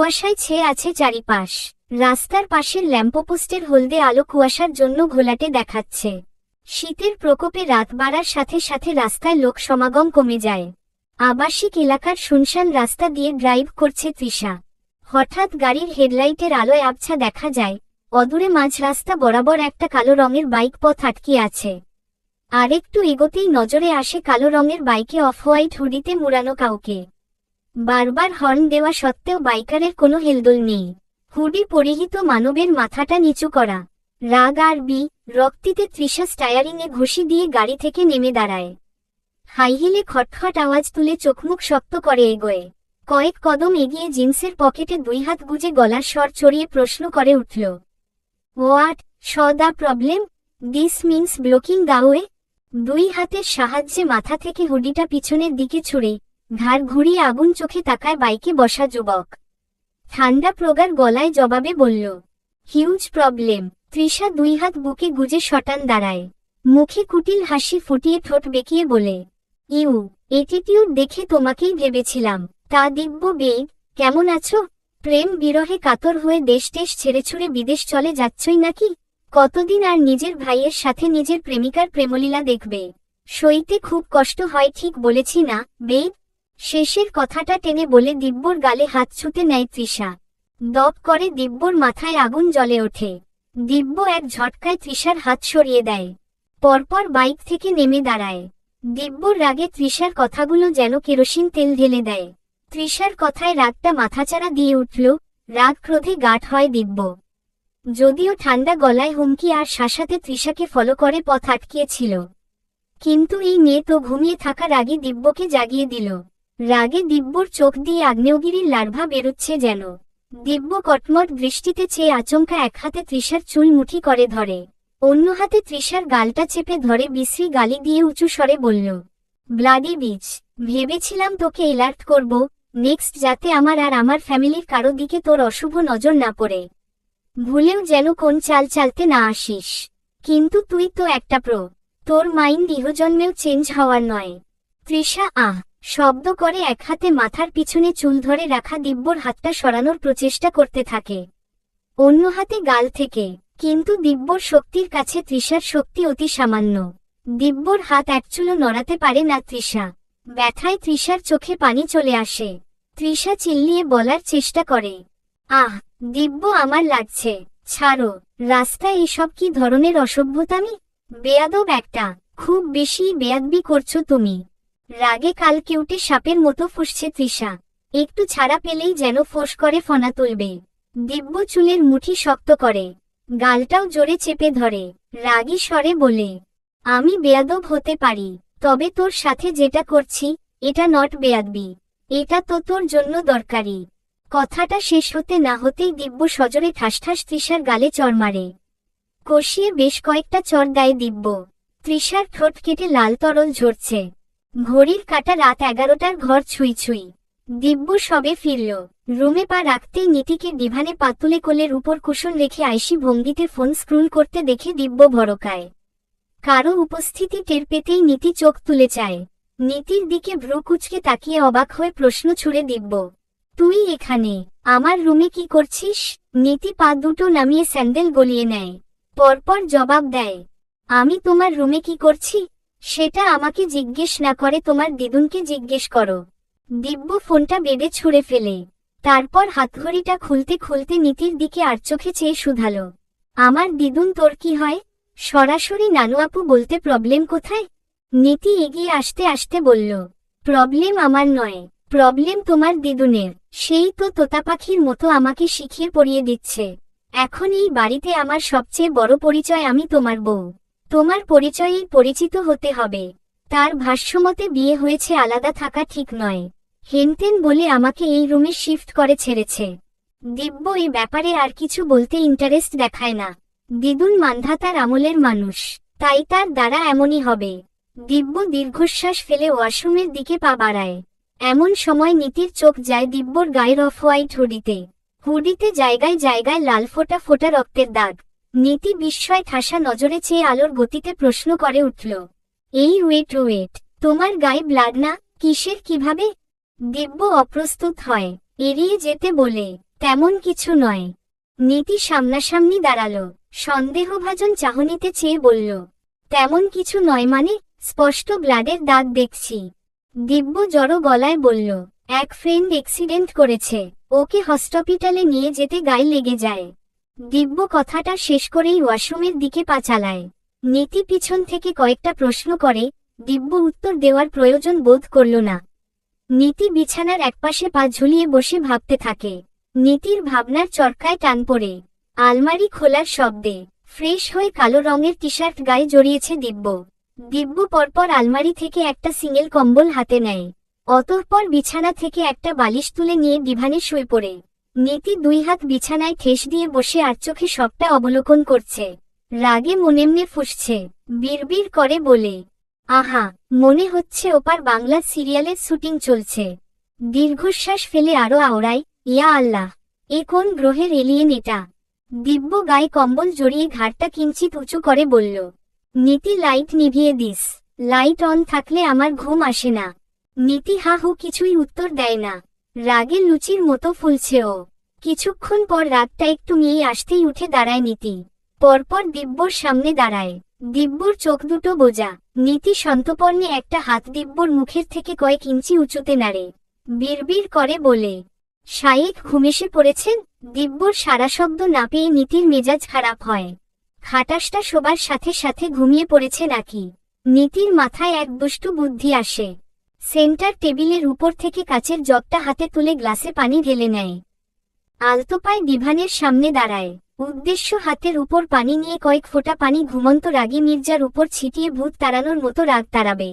কুয়াশায় ছেয়ে আছে চারিপাশ। রাস্তার পাশের ল্যাম্পপোস্টের হলদে আলো কুয়াশার জন্য ঘোলাটে দেখাচ্ছে। শীতের প্রকোপে রাত বাড়ার সাথে সাথে রাস্তায় লোক সমাগম কমে যায়। আবাসিক এলাকার শুনশান রাস্তা দিয়ে ড্রাইভ করছে তৃষা। হঠাৎ গাড়ির হেডলাইটের আলোয় আবছা দেখা যায়, অদূরে মাঝ রাস্তা বরাবর একটা কালো রঙের বাইক পথ আটকিয়ে আছে। আরেকটু এগোতেই নজরে আসে কালো রঙের বাইকে অফ হোয়াইট হুডিতে মুড়ানো কাউকে। বারবার হর্ন দেওয়া সত্ত্বেও বাইকারের কোনো হেলদোল নেই। হুডি পরিহিত মানবের মাথাটা নিচু করা। রাগ আর রক্তিতে তৃষা স্টায়ারিংয়ে ঘুষি দিয়ে গাড়ি থেকে নেমে দাঁড়ায়। হাইহিলে খটখট আওয়াজ তুলে চোখমুখ শক্ত করে এগোয়। কয়েক কদম এগিয়ে জিন্সের পকেটে দুই হাত গুজে গলার স্বর চড়িয়ে প্রশ্ন করে উঠল, what the problem? This means blocking the way. দুই হাতের সাহায্যে মাথা থেকে হুডিটা পিছনের দিকে ছুঁড়ে ঘাড় ঘুরিয়ে আগুন চোখে তাকায় বাইকে বসা যুবক। ঠান্ডা প্রগাঢ় গলায় জবাবে বলল, হিউজ প্রবলেম। তৃষা দুই হাত বুকে গুজে শটান দাঁড়ায়। মুখে কুটিল হাসি ফুটিয়ে ঠোঁট বেঁকিয়ে বলে, ইউ এটিটিউড দেখে তোমাকেই ভেবেছিলাম। তা দিব্য বেগ, কেমন আছো? প্রেম বিরহে কাতর হয়ে দেশ ছেড়ে ছুড়ে বিদেশ চলে যাচ্ছই নাকি? কতদিন আর নিজের ভাইয়ের সাথে নিজের প্রেমিকার প্রেমলীলা দেখবে? সইতে খুব কষ্ট হয় ঠিক বলেছি না বেগ? শেষের কথাটা টেনে বলে দিব্যর গালে হাত ছুঁতে নেয় তৃষা। দপ করে দিব্যর মাথায় আগুন জ্বলে ওঠে। দিব্য এক ঝটকায় তৃষার হাত সরিয়ে দেয়। পরপর বাইক থেকে নেমে দাঁড়ায়। দিব্যর রাগে তৃষার কথাগুলো যেন কেরোসিন তেল ঢেলে দেয়। তৃষার কথায় রাগটা মাথাচাড়া দিয়ে উঠল। রাগ ক্রোধে গাঢ় হয় দিব্য। যদিও ঠান্ডা গলায় হুমকি আর শাসাতে তৃষাকে ফলো করে পথ আটকিয়েছিল, কিন্তু এই মেয়ে তো ঘুমিয়ে থাকা রাগে দিব্যকে জাগিয়ে দিল। রাগে দিব্যর চোখ দিয়ে আগ্নেয়গিরির লার্ভা বেরোচ্ছে যেন। দিব্য কটমট দৃষ্টিতে চেয়ে আচমকা এক হাতে তৃষার চুল মুঠি করে ধরে, অন্য হাতে তৃষার গালটা চেপে ধরে বিশ্রী গালি দিয়ে উঁচু স্বরে বলল, ব্লাডি বিচ! ভেবেছিলাম তোকে এলার্ট করব নেক্সট, যাতে আমার আর আমার ফ্যামিলির কারো দিকে তোর অশুভ নজর না পড়ে। ভুলেও যেন কোন চাল চালতে না আসিস। কিন্তু তুই তো একটা প্রো। তোর মাইন্ড ইহজন্মেও চেঞ্জ হওয়ার নয়। তৃষা শব্দ করে এক হাতে মাথার পিছনে চুল ধরে রাখা দিব্যর হাতটা সরানোর প্রচেষ্টা করতে থাকে, অন্য হাতে গাল থেকে। কিন্তু দিব্যর শক্তির কাছে তৃষার শক্তি অতি সামান্য। দিব্যর হাত একচুলও নড়াতে পারে না তৃষা। ব্যথায় তৃষার চোখে পানি চলে আসে। তৃষা চিল্লিয়ে বলার চেষ্টা করে, দিব্য আমার লাগছে, ছাড়ো। রাস্তায় এসব কি ধরনের অসভ্যতামি? বেয়াদব একটা! খুব বেশি বেয়াদবি করছো তুমি। রাগে কাল কেউটে সাপের মতো ফুঁসছে তৃষা। একটু ছাড়া পেলেই যেন ফোঁস করে ফনা তুলবে। দিব্য চুলের মুঠি শক্ত করে, গালটাও জোরে চেপে ধরে, রাগী স্বরে বলে, আমি বেয়াদব হতে পারি, তবে তোর সাথে যেটা করছি এটা নট বেয়াদবি। এটা তো তোর জন্য দরকারি। কথাটা শেষ হতে না হতেই দিব্য সজোরে ঠাস তৃষার গালে চড় মারে। কষিয়ে বেশ কয়েকটা চড় দেয় দিব্য। তৃষার ঠোঁট কেটে লাল তরল ঝরছে। ঘড়ির কাঁটা রাত 11টার ঘর ছুঁই। দিব্য সবে ফিরল। রুমে পা রাখতেই নীতিকে ডিভানে পা তুলে কোলের উপর কুশন রেখে আইসি ভঙ্গিতে ফোন স্ক্রুল করতে দেখে দিব্য ভড়কায়। কারো উপস্থিতি টের পেতেই নীতি চোখ তুলে চায়। নীতির দিকে ভ্রু কুঁচকে তাকিয়ে অবাক হয়ে প্রশ্ন ছুড়ে দিব্য, তুই এখানে আমার রুমে কি করছিস? নীতি পা দুটো নামিয়ে স্যান্ডেল গলিয়ে নেয়। পরপর জবাব দেয়, আমি তোমার রুমে কি করছি সেটা আমাকে জিজ্ঞেস না করে তোমার দিদুনকে জিজ্ঞেস করো। দিব্য ফোনটা বেডে ছুঁড়ে ফেলে। তারপর হাতঘড়িটা খুলতে নীতির দিকে আর চোখে চেয়ে শুধালো, আমার দিদুন তোর কি হয়? সরাসরি নানু আপু বলতে প্রবলেম কোথায়? নীতি এগিয়ে আসতে বলল, প্রবলেম আমার নয়, প্রবলেম তোমার দিদুনের। সেই তো তোতা পাখির মতো আমাকে শিখিয়ে পড়িয়ে দিচ্ছে। এখন এই বাড়িতে আমার সবচেয়ে বড় পরিচয় আমি তোমার বউ। তোমার পরিচয়েই পরিচিত হতে হবে। তার ভাষ্যমতে বিয়ে হয়েছে, আলাদা থাকা ঠিক নয়। হেনতেন বলে আমাকে এই রুমে শিফট করে ছেড়েছে। দিব্য এই ব্যাপারে আর কিছু বলতে ইন্টারেস্ট দেখায় না। দিদুন মান্ধাতার আমলের মানুষ, তাই তার দ্বারা এমনই হবে। দিব্য দীর্ঘশ্বাস ফেলে ওয়াশরুমের দিকে পা বাড়ায়। এমন সময় নীতির চোখ যায় দিব্যর গায়ের অফ হোয়াইট হুডিতে জায়গায় লাল ফোটা রক্তের দাগ। নীতি বিস্ময় ঠাসা নজরে চেয়ে আলোর গতিতে প্রশ্ন করে উঠল, এই ওয়েট, তোমার গায়ে ব্লাড না? কিসের, কিভাবে? দিব্য অপ্রস্তুত হয়, এড়িয়ে যেতে বলে, তেমন কিছু নয়। নীতি সামনাসামনি দাঁড়ালো, সন্দেহভাজন চাহনিতে চেয়ে বলল, তেমন কিছু নয় মানে? স্পষ্ট ব্লাডের দাগ দেখছি। দিব্য জড়ো গলায় বলল, এক ফ্রেন্ড অ্যাক্সিডেন্ট করেছে, ওকে হসপিটালে নিয়ে যেতে গায়ে লেগে যায়। দিব্য কথাটা শেষ করেই ওয়াশরুমের দিকে পা চালায়। নীতি পিছন থেকে কয়েকটা প্রশ্ন করে, দিব্য উত্তর দেওয়ার প্রয়োজন বোধ করল না। নীতি বিছানার একপাশে পা ঝুলিয়ে বসে ভাবতে থাকে। নীতির ভাবনার চরকায় টান পড়ে। আলমারি খোলার শব্দে ফ্রেশ হয়ে কালো রঙের টি শার্ট গায়ে জড়িয়েছে দিব্য। দিব্য পরপর আলমারি থেকে একটা সিঙ্গেল কম্বল হাতে নেয়। অতঃপর বিছানা থেকে একটা বালিশ তুলে নিয়ে ডিভানে শুয়ে পড়ে। নীতি দুই হাত বিছানায় ঠেস দিয়ে বসে আর চোখে সবটা অবলোকন করছে। রাগে মনেমনে ফুঁসছে, বিড়বিড় করে বলে, আহা, মনে হচ্ছে ওপার বাংলা সিরিয়ালের শুটিং চলছে। দীর্ঘশ্বাস ফেলে আরো আওড়ায়, ইয়া আল্লাহ, এ কোন গ্রহের এলিয়েন এটা? দিব্য গায়ে কম্বল জড়িয়ে ঘাড়টা কিঞ্চিত উঁচু করে বলল, নীতি লাইট নিভিয়ে দিস। লাইট অন থাকলে আমার ঘুম আসে না। নীতি হা হু কিছুই উত্তর দেয় না। রাগে লুচির মতো ফুলছে ও। কিছুক্ষণ পর রাগটা একটু নিয়ে আসতেই উঠে দাঁড়ায় নীতি। পরপর দিব্যর সামনে দাঁড়ায়। দিব্যর চোখ দুটো বোজা। নীতি সন্তপর্ণে একটা হাত দিব্যর মুখের থেকে কয়েক ইঞ্চি উঁচুতে নাড়ে। বিড়বিড় করে বলে, শায়েক ঘুমেসে পড়েছেন? দিব্যর সারা শব্দ না পেয়ে নীতির মেজাজ খারাপ হয়। খাটাসটা শোবার সাথে সাথে ঘুমিয়ে পড়েছে নাকি? নীতির মাথায় এক দুষ্টু বুদ্ধি আসে। সেন্টার টেবিলের উপর থেকে কাচের জগটা হাতে তুলে গ্লাসে পানি ঢেলে নেয়। আলতো পায়ে ডিভানের সামনে দাঁড়ায়। উদ্দেশ্য হাতের উপর পানি নিয়ে কয়েক ফোঁটা পানি ঘুমন্ত রাগী মির্জার উপর ছিটিয়ে ভূত তাড়ানোর মতো রাগ তাড়াবে।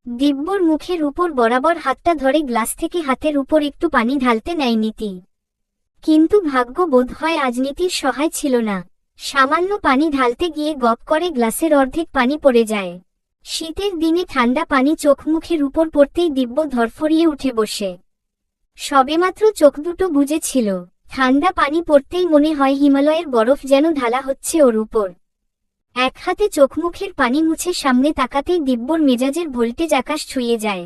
দিব্যর মুখের উপর বরাবর হাতটা ধরে গ্লাস থেকে হাতের উপর একটু পানি ঢালতে নেয় নীতি। কিন্তু ভাগ্য বোধ হয় আজ নীতির সহায় ছিল না। সামান্য পানি ঢালতে গিয়ে গপ করে গ্লাসের অর্ধেক পানি পড়ে যায়। শীতের দিনে ঠান্ডা পানি চোখ মুখের উপর পড়তেই দিব্য ধরফরিয়ে উঠে বসে। সবেমাত্র চোখ দুটো বুজেছিল। ঠান্ডা পানি পড়তেই মনে হয় হিমালয়ের বরফ যেন ঢালা হচ্ছে ওর উপর। এক হাতে চোখ মুখের পানি মুছে সামনে তাকাতেই দিব্যর মেজাজের ভোল্টেজ আকাশ ছুঁয়ে যায়।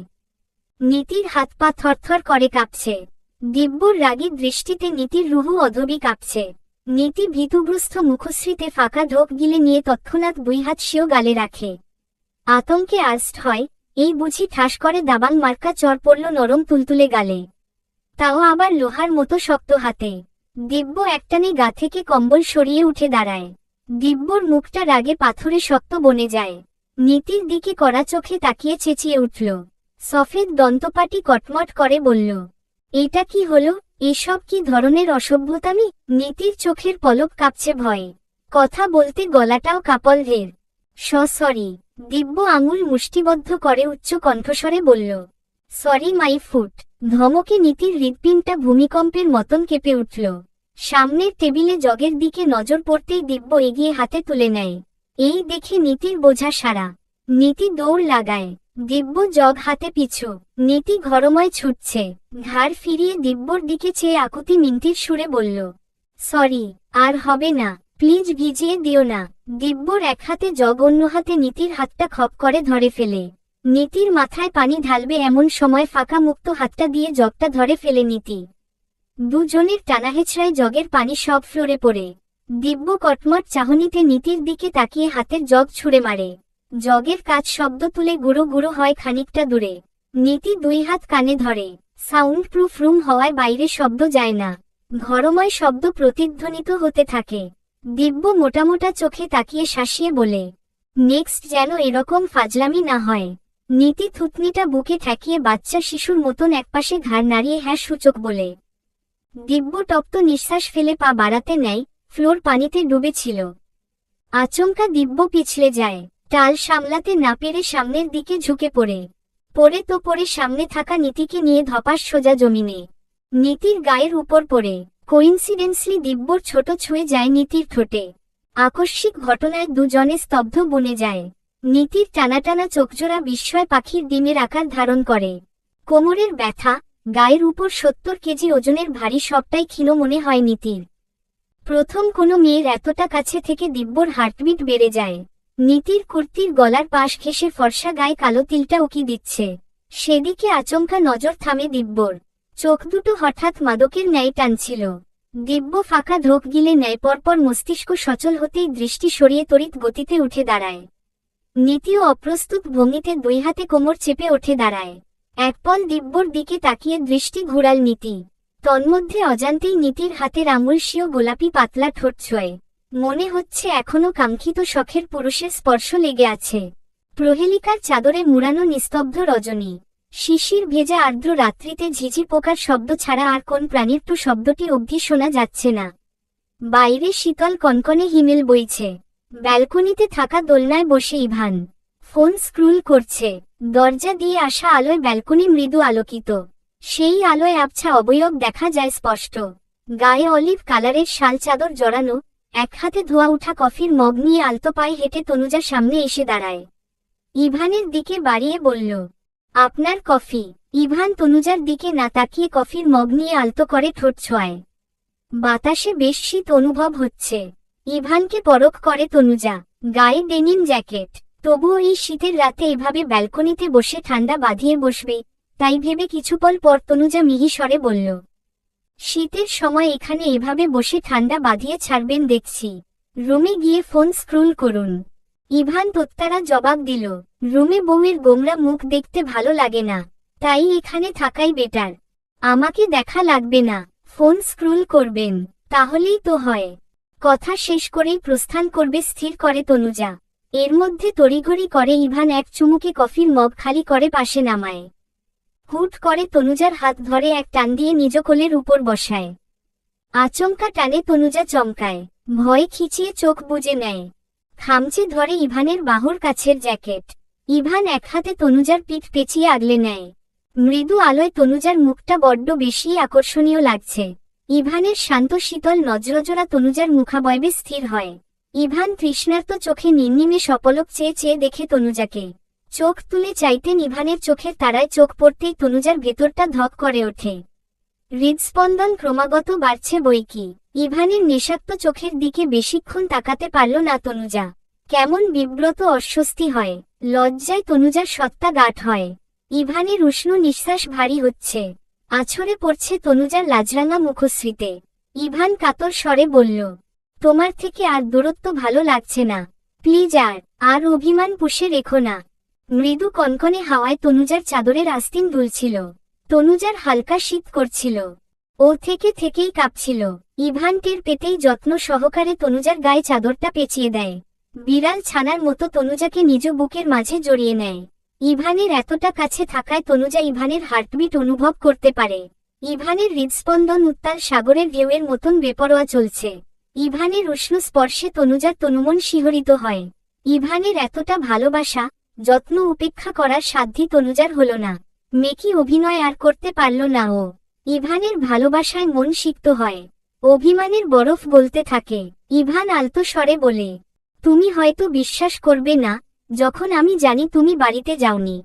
নীতির হাত পা থরথর করে কাঁপছে। দিব্যর রাগী দৃষ্টিতে নীতির রুহু অধবি কাঁপছে। নীতি ভীতুগ্রস্ত মুখশ্রীতে ফাঁকা ঢোক গিলে নিয়ে তৎক্ষণাৎ দুই হাত সেও গালে রাখে। আতঙ্কে আর্স্ট হয়, এই বুঝি ঠাস করে দাবাং মার্কা চর পড়ল নরম তুলতুলে গালে। তাও আবার লোহার মতো শক্ত হাতে। দিব্য একটানে গা থেকে কম্বল সরিয়ে উঠে দাঁড়ায়। দিব্যর মুখটা রাগে পাথরে শক্ত বনে যায়। নীতির দিকে কড়া চোখে তাকিয়ে চেঁচিয়ে উঠল। সফেদ দন্তপাটি কটমট করে বলল, এটা কি হলো? এসব কি ধরনের অসভ্যতামি? নীতির চোখের পলক কাঁপছে ভয়ে। কথা বলতে গলাটাও কাপল ঢের। সরি। দিব্য আঙুল মুষ্টিবদ্ধ করে উচ্চ কণ্ঠস্বরে বলল, সরি মাই ফুট। ধমকে নীতির হৃৎপিণ্ডটা ভূমিকম্পের মতন কেঁপে উঠল। সামনের টেবিলে জগের দিকে নজর পড়তেই দিব্য এগিয়ে হাতে তুলে নেয়। এই দেখে নীতির বোঝা সারা। নীতি দৌড় লাগায়। দিব্য জগ হাতে পিছু। নীতি ঘরময় ছুটছে। ঘাড় ফিরিয়ে দিব্যর দিকে চেয়ে আকুতি মিনতির সুরে বলল, সরি, আর হবে না, প্লিজ ভিজিয়ে দিও না। দিব্যর এক হাতে জগ অন্য হাতে নীতির হাতটা খপ করে ধরে ফেলে। নীতির মাথায় পানি ঢালবে এমন সময় ফাঁকা মুক্ত হাতটা দিয়ে জগটা ধরে ফেলে নীতি। দুজনের টানাহেঁচড়ায় জগের পানি সব ফ্লোরে পড়ে। দিব্য কটমট চাহনিতে নীতির দিকে তাকিয়ে হাতের জগ ছুঁড়ে মারে। জগের কাজ শব্দ তুলে গুঁড়ো গুঁড়ো হয় খানিকটা দূরে। নীতি দুই হাত কানে ধরে। সাউন্ড প্রুফ রুম হওয়ায় বাইরে শব্দ যায় না। ঘরময় শব্দ প্রতিধ্বনিত হতে থাকে। দিব্য মোটা মোটা চোখে তাকিয়ে শাসিয়ে বলে, নেক্সট যেন এরকম ফাজলামি না হয়। নীতি থুতনিটা বুকে ঠেকিয়ে বাচ্চা শিশুর মতন একপাশে ঘাড় নাড়িয়ে হ্যাঁ সূচক বলে। দিব্য তপ্ত নিঃশ্বাস ফেলে পা বাড়াতে নেয়। ফ্লোর পানিতে ডুবেছিল। আচমকা দিব্য পিছলে যায়। টাল সামলাতে না পেরে সামনের দিকে ঝুঁকে পড়ে। পড়ে সামনে থাকা নীতিকে নিয়ে ধপাস সোজা জমিনে। নীতির গায়ের উপর পড়ে। কোইন্সিডেন্সলি দিব্যর ছোট ছুঁয়ে যায় নীতির ঠোঁটে। আকস্মিক ঘটনায় দুজনে স্তব্ধ বনে যায়। নীতির টানাটানা চোখজোড়া বিস্ময় পাখির ডিমের আকার ধারণ করে। কোমরের ব্যথা, গায়ের উপর 70 কেজি ওজনের ভারী সবটাই ক্ষীণ মনে হয় নীতির। প্রথম কোনো মেয়ের এতটা কাছে থেকে দিব্যর হার্টবিট বেড়ে যায়। নীতির কুর্তির গলার পাশ ঘেঁষে ফর্সা গায়ে কালো তিলটা উকি দিচ্ছে। সেদিকে আচমকা নজর থামে দিব্যর। চোখ দুটো হঠাৎ মাদকের ন্যায় টানছিল। দিব্য ফাঁকা ঢোক গিলে নেয়, পরপর মস্তিষ্ক সচল হতেই দৃষ্টি সরিয়ে তড়িৎ গতিতে উঠে দাঁড়ায়। নীতিও অপ্রস্তুত ভঙ্গিতে দুই হাতে কোমর চেপে ওঠে দাঁড়ায়। একপল দিব্যর দিকে তাকিয়ে দৃষ্টি ঘুরাল নীতি। তন্মধ্যে অজান্তেই নীতির হাতের আঙুলসীয় গোলাপি পাতলা ঠোঁট ছোঁয়। মনে হচ্ছে এখনো কাঙ্ক্ষিত শখের পুরুষের স্পর্শ লেগে আছে। প্রহেলিকার চাদরে মুড়ানো নিস্তব্ধ রজনী, শিশির ভেজা আর্দ্র রাত্রিতে ঝিঝি পোকার শব্দ ছাড়া আর কোন প্রাণীর টু শব্দটি অবধি শোনা যাচ্ছে না। বাইরে শীতল কনকনে হিমেল বইছে। ব্যালকনিতে থাকা দোলনায় বসে ইভান ফোন স্ক্রুল করছে। দরজা দিয়ে আসা আলোয় ব্যালকনি মৃদু আলোকিত। সেই আলোয় আবছা অবয়ব দেখা যায় স্পষ্ট। গায়ে অলিভ কালারের শাল চাদর জড়ানো, এক হাতে ধোয়া উঠা কফির মগ নিয়ে আলতো পায়ে হেঁটে তনুজা সামনে এসে দাঁড়ায়। ইভানের দিকে বাড়িয়ে বলল, আপনার কফি। ইভান তনুজার দিকে না তাকিয়ে কফির মগ নিয়ে আলতো করে ঠোঁট ছোঁয়। বাতাসে বেশ শীত অনুভব হচ্ছে। ইভানকে পরখ করে তনুজা। গায়ে ডেনিম জ্যাকেট। তবুও এই শীতের রাতে এভাবে ব্যালকনিতে বসে ঠান্ডা বাঁধিয়ে বসবে, তাই ভেবে কিছুপল পর তনুজা মিহি স্বরে বলল, শীতের সময় এখানে এভাবে বসে ঠান্ডা বাঁধিয়ে ছাড়বেন দেখছি। রুমে গিয়ে ফোন স্ক্রুল করুন। ইভান তোত্তারা জবাব দিল, রুমে বউয়ের গোমরা মুখ দেখতে ভালো লাগে না, তাই এখানে থাকাই বেটার। আমাকে দেখা লাগবে না, ফোন স্ক্রুল করবেন, তাহলেই তো হয়। কথা শেষ করেই প্রস্থান করবে স্থির করে তনুজা। এর মধ্যে তড়িঘড়ি করে ইভান এক চুমুকে কফির মগ খালি করে পাশে নামায়। হুট করে তনুজার হাত ধরে এক টান দিয়ে নিজ কোলের উপর বসায়। আচমকা টানে তনুজা চমকায়, ভয়ে খিচিয়ে চোখ বুজে নেয়। খামচে ধরে ইভানের বাহুর কাছের জ্যাকেট। ইভান এক হাতে তনুজার পিঠ পেঁচিয়ে আগলে নেয়। মৃদু আলোয় তনুজার মুখটা বড্ড বেশি আকর্ষণীয় লাগছে। ইভানের শান্ত শীতল নজরজোড়া তনুজার মুখাবয়বে স্থির হয়। ইভান তৃষ্ণার্ত চোখে নির্নিমেষ অপলক চেয়ে চেয়ে দেখে তনুজাকে। চোখ তুলে চাইতেন ইভানের চোখের তারায় চোখ পড়তেই তনুজার ভেতরটা ধক করে ওঠে। হৃদস্পন্দন ক্রমাগত বাড়ছে বইকি। ইভানের নেশাক্ত চোখের দিকে বেশিক্ষণ তাকাতে পারল না তনুজা। কেমন বিব্রত অস্বস্তি হয়। লজ্জায় তনুজার সত্তা গাঢ় হয়। ইভানের উষ্ণ নিঃশ্বাস ভারী হচ্ছে। আছড়ে পড়ছে তনুজার লাজরাঙা মুখশ্রীতে। ইভান কাতর স্বরে বলল, তোমার থেকে আর দূরত্ব ভালো লাগছে না, প্লিজ আর অভিমান পুষে রেখো না। মৃদু কনকনে হাওয়ায় তনুজার চাদরের আস্তিন দুলছিল। তনুজার হালকা শীত করছিল। ও থেকেই কাঁপছিল। ইভান টের পেতেই যত্ন সহকারে তনুজার গায়ে চাদরটা পেঁচিয়ে দেয়। বিড়াল ছানার মতো তনুজাকে নিজ বুকের মাঝে জড়িয়ে নেয়। ইভানের এতটা কাছে থাকায় তনুজা ইভানের হার্টবিট অনুভব করতে পারে। ইভানের হৃদস্পন্দন উত্তাল সাগরের ঢেউয়ের মতন বেপরোয়া চলছে। ইভানের উষ্ণ স্পর্শে তনুজার তনুমন শিহরিত হয়। ইভানের এতটা ভালোবাসা, যত্ন উপেক্ষা করার সাধ্যি তনুজার হল না। মেকি অভিনয় আর করতে পারল না ও। ইভানের ভালোবাসায় মন সিক্ত হয়। অভিমানের বরফ গলতে থাকে। ইভান আলতো স্বরে বলে, তুমি হয়তো বিশ্বাস করবে না, যখন আমি জানি তুমি বাড়িতে যাওনি।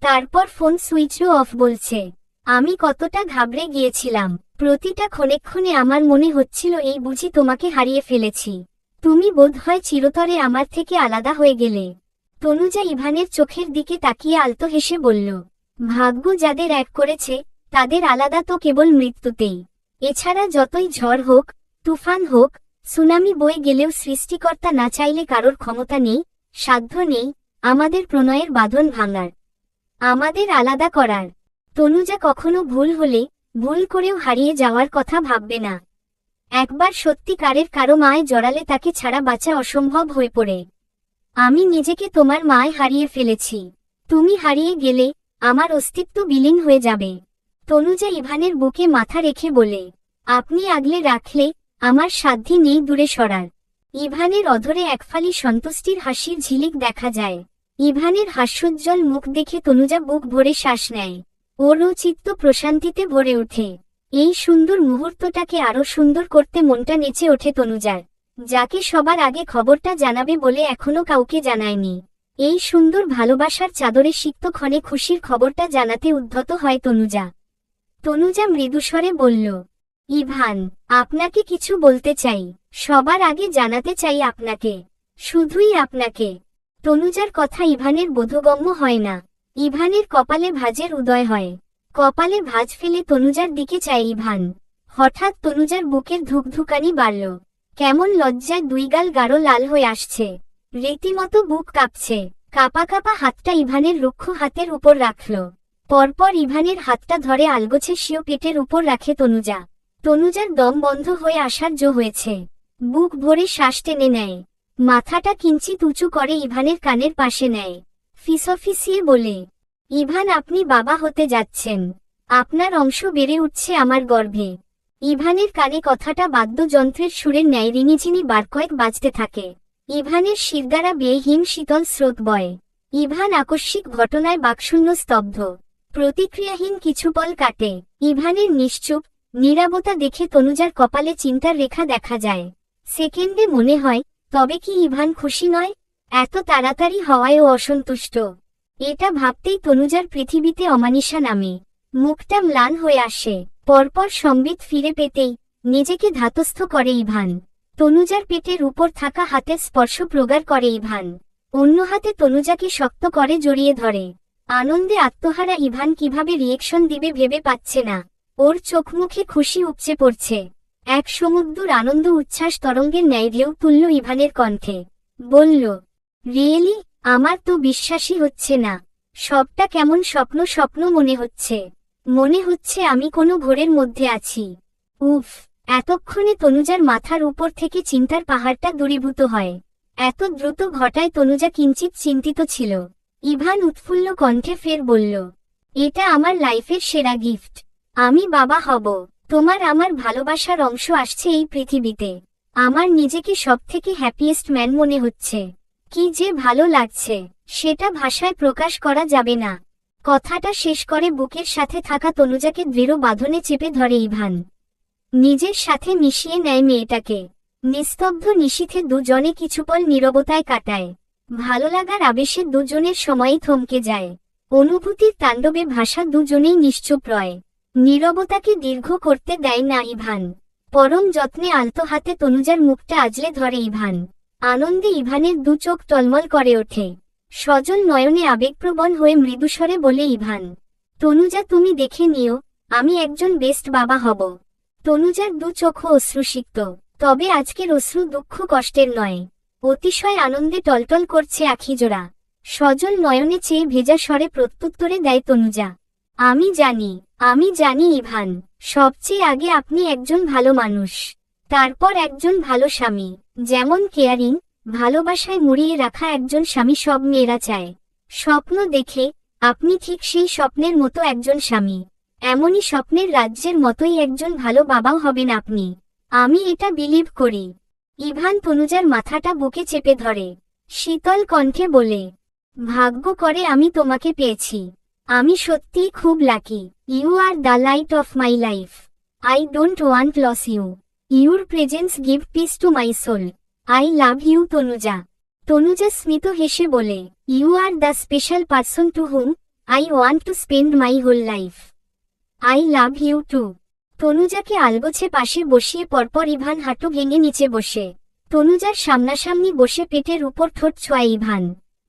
তারপর ফোন সুইচ অফ বলছে। আমি কতটা ঘাবড়ে গিয়েছিলাম। প্রতিটা ক্ষণে আমার মনে হচ্ছিল এই বুঝি তোমাকে হারিয়ে ফেলেছি। তুমি বোধহয় চিরতরে আমার থেকে আলাদা হয়ে গেলে। তনুজা ইভানের চোখের দিকে তাকিয়ে আলতো হেসে বলল, ভাগ্য যাদের এক করেছে, তাদের আলাদা তো কেবল মৃত্যুতেই। এছাড়া যতই ঝড় হোক, তুফান হোক, সুনামি বয়ে গেলেও সৃষ্টিকর্তা না চাইলে কারোর ক্ষমতা নেই, সাধ্য নেই আমাদের প্রণয়ের বাঁধন ভাঙার, আমাদের আলাদা করার। তনুজা কখনো ভুল হলে, ভুল করেও হারিয়ে যাওয়ার কথা ভাববে না। একবার সত্যিকারের কারো মায় জড়ালে তাকে ছাড়া বাঁচা অসম্ভব হয়ে পড়ে। আমি নিজেকে তোমার মায় হারিয়ে ফেলেছি। তুমি হারিয়ে গেলে আমার অস্তিত্ব বিলীন হয়ে যাবে। তনুজা ইভানের বুকে মাথা রেখে বলে, আপনি আগলে রাখলে আমার সাধ্যি নেই দূরে সরার। ইভানের অধরে একফালি সন্তুষ্টির হাসির ঝিলিক দেখা যায়। ইভানের হাস্যোজ্জ্বল মুখ দেখে তনুজা বুক ভরে শ্বাস নেয়। ওরও চিত্ত প্রশান্তিতে ভরে ওঠে। এই সুন্দর মুহূর্তটাকে আরো সুন্দর করতে মনটা নেচে ওঠে তনুজার। যাকে সবার আগে খবরটা জানাবে বলে এখনো কাউকে জানায়নি। এই সুন্দর ভালোবাসার চাদরে সিক্ত ক্ষণে খুশির খবরটা জানাতে উদ্ধত হয় তনুজা। তনুজা মৃদুস্বরে বলল, ইভান, আপনাকে কিছু বলতে চাই। সবার আগে জানাতে চাই আপনাকে, শুধুই আপনাকে। তনুজার কথা ইভানের বোধগম্য হয় না। ইভানের কপালে ভাঁজের উদয় হয়। কপালে ভাঁজ ফেলে তনুজার দিকে চায় ইভান। হঠাৎ তনুজার বুকের ধুকধুকানি বাড়ল। কেমন লজ্জায় দুই গাল গাঢ় লাল হয়ে আসছে। রীতিমতো বুক কাঁপছে। কাঁপা কাঁপা হাতটা ইভানের রুক্ষ হাতের উপর রাখল। পরপর ইভানের হাতটা ধরে আলগোছে স্বীয় পেটের উপর রাখে তনুজা। তনুজার দম বন্ধ হয়ে আসার জো হয়েছে। বুক ভরে শ্বাস টেনে নেয়। মাথাটা কিঞ্চিত উঁচু করে ইভানের কানের পাশে নেয়। ফিসফিসিয়ে বলে, ইভান, আপনি বাবা হতে যাচ্ছেন। আপনার অংশ বেড়ে উঠছে আমার গর্ভে। ইভানের কানে কথাটা বাদ্যযন্ত্রের সুরের ন্যায় রিনিঝিনি বার কয়েক বাজতে থাকে। ইভানের শিরদাঁড়া বেয়ে হিম শীতল স্রোত বয়। ইভান আকস্মিক ঘটনায় বাকশূন্য স্তব্ধ। প্রতিক্রিয়াহীন কিছু পল কাটে। ইভানের নিশ্চুপ নীরবতা দেখে তনুজার কপালে চিন্তার রেখা দেখা যায়। সেকেন্ডে মনে হয়, তবে কি ইভান খুশি নয়? এত তাড়াতাড়ি হওয়ায়ও অসন্তুষ্ট। এটা ভাবতেই তনুজার পৃথিবীতে অমানিসা নামে। মুখটা ম্লান হয়ে আসে। পরপর সম্বিত ফিরে পেতেই নিজেকে ধাতস্থ করে ইভান। তনুজার পেটের উপর থাকা হাতের স্পর্শ প্রগাঢ় করে ইভান। অন্য হাতে তনুজাকে শক্ত করে জড়িয়ে ধরে। আনন্দে আত্মহারা ইভান কিভাবে রিয়েকশন দিবে ভেবে পাচ্ছে না। ওর চোখ মুখে খুশি উপচে পড়ছে। এক সমুদ্র আনন্দ উচ্ছ্বাস তরঙ্গের ন্যায় ঢেউ তুলল ইভানের কণ্ঠে। বলল, রিয়েলি? আমার তো বিশ্বাসই হচ্ছে না। সবটা কেমন স্বপ্ন স্বপ্ন মনে হচ্ছে। মনে হচ্ছে আমি কোনো ঘোরের মধ্যে আছি। উফ! এতক্ষণে তনুজার মাথার উপর থেকে চিন্তার পাহাড়টা দূরীভূত হয়। এত দ্রুত ঘটায় তনুজা কিঞ্চিত চিন্তিত ছিল। ইভান উৎফুল্ল কণ্ঠে ফের বলল, এটা আমার লাইফের সেরা গিফট। আমি বাবা হব। তোমার আমার ভালোবাসার অংশ আসছে এই পৃথিবীতে। আমার নিজেকে সবথেকে হ্যাপিয়েস্ট ম্যান মনে হচ্ছে। কি যে ভালো লাগছে, সেটা ভাষায় প্রকাশ করা যাবে না। কথাটা শেষ করে বুকের সাথে থাকা তনুজাকে দৃঢ় বাঁধনে চেপে ধরে ইভান। নিজের সাথে মিশিয়ে নেয় মেয়েটাকে। নিস্তব্ধ নিশীথে দুজনে কিছুপল নীরবতায় কাটায়। ভালো লাগার আবেশে দুজনের সময়ই থমকে যায়। অনুভূতির তাণ্ডবে ভাষা দুজনেই নিশ্চুপ রয়। নীরবতাকে দীর্ঘ করতে দেয় না ইভান। পরম যত্নে আলতো হাতে তনুজার মুখটা আজলে ধরে ইভান। আনন্দে ইভানের দু চোখ টলমল করে ওঠে। সজল নয়নে আবেগপ্রবণ হয়ে মৃদুস্বরে বলে ইভান, তনুজা, তুমি দেখে নিও, আমি একজন বেস্ট বাবা হব। তনুজার দু চোখও অশ্রুসিক্ত। তবে আজকের অশ্রু দুঃখ কষ্টের নয়। অতিশয় আনন্দে টলটল করছে আখিজোড়া। সজল নয়নে চেয়ে ভেজা স্বরে প্রত্যুত্তরে দেয় তনুজা, আমি জানি ইভান। সবচেয়ে আগে আপনি একজন ভালো মানুষ, তারপর একজন ভালো স্বামী। যেমন কেয়ারিং, ভালোবাসায় মুড়িয়ে রাখা একজন স্বামী সব মেয়েরা চায়। স্বপ্ন দেখে আপনি ঠিক সেই স্বপ্নের মতো একজন স্বামী। এমনই স্বপ্নের রাজ্যের মতোই একজন ভালো বাবাও হবেন আপনি। আমি এটা বিলিভ করি। ইভান তনুজার মাথাটা বুকে চেপে ধরে। শীতল কণ্ঠে বলে, ভাগ্য করে আমি তোমাকে পেয়েছি। আমি সত্যিই খুব lucky. You are the light of my life. I don't want loss you. Your presence give peace to my soul. I love you Tanuja. Tanuja স্মিত হেসে বলে, you are the special person to whom I want to spend my whole life. I love you too. তনুজাকে আলগোছে পাশে বসিয়ে পরপর Ivan হাঁটু ভেঙে নিচে বসে। তনুজার সামনাসামনি বসে পেটের উপর ঠোঁট ছোঁয় ইভান।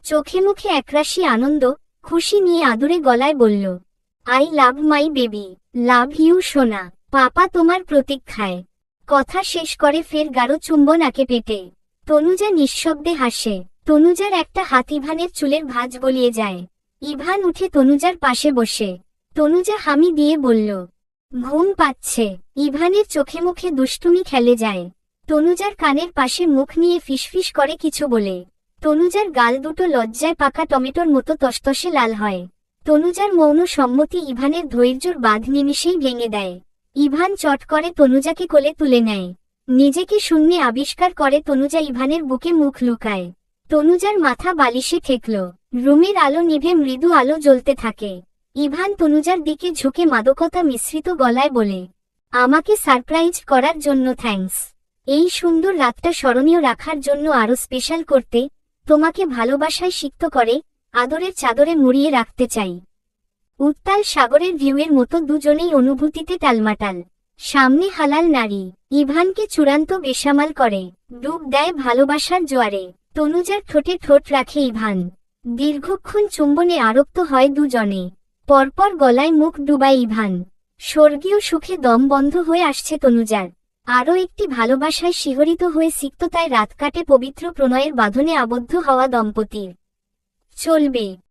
চোখে মুখে একরাশি আনন্দ, খুশি নিয়ে আদুরে গলায় বলল, I love my baby. Love you সোনা। পাপা তোমার প্রতীক্ষায়। কথা শেষ করে ফের গাঢ় চুম্বন আঁকে পেটে। তনুজা নিঃশব্দে হাসে। তনুজার একটা হাত ইভানের চুলের ভাঁজ গলিয়ে যায়। ইভান উঠে তনুজার পাশে বসে। তনুজা হামি দিয়ে বলল, ঘুম পাচ্ছে। ইভানের চোখে মুখে দুষ্টুমি খেলে যায়। তনুজার কানের পাশে মুখ নিয়ে ফিসফিস করে কিছু বলে। তনুজার গাল দুটো লজ্জায় পাকা টমেটোর মতো তসতসে লাল হয়। তনুজার মৌন সম্মতি ইভানের ধৈর্যর বাঁধ নিমিষেই ভেঙে দেয়। ইভান চট করে তনুজাকে কোলে তুলে নেয়। নিজেকে শূন্যে আবিষ্কার করে তনুজা ইভানের বুকে মুখ লুকায়। তনুজার মাথা বালিশে ঠেকল। রুমের আলো নিভে মৃদু আলো জ্বলতে থাকে। ইভান তনুজার দিকে ঝুঁকে মাদকতা মিশ্রিত গলায় বলে, আমাকে সারপ্রাইজ করার জন্য থ্যাঙ্কস। এই সুন্দর রাতটা স্মরণীয় রাখার জন্য আরো স্পেশাল করতে, তোমাকে ভালোবাসায় সিক্ত করে আদরের চাদরে মুড়িয়ে রাখতে চাই। উত্তাল সাগরের ভিউয়ের মতো দুজনেই অনুভূতিতে টালমাটাল। সামনে হালাল নারী ইভানকে চূড়ান্ত বেসামাল করে ডুব দেয় ভালোবাসার জোয়ারে। তনুজার ঠোঁটে ঠোঁট রাখে ইভান। দীর্ঘক্ষণ চুম্বনে আরক্ত হয় দুজনে। পরপর গলায় মুখ ডুবায় ইভান। স্বর্গীয় সুখে দম বন্ধ হয়ে আসছে তনুজার। আরও একটি ভালোবাসায় শিহরিত হয়ে সিক্ততায় রাত কাটে পবিত্র প্রণয়ের বাঁধনে আবদ্ধ হওয়া দম্পতির। চলবে।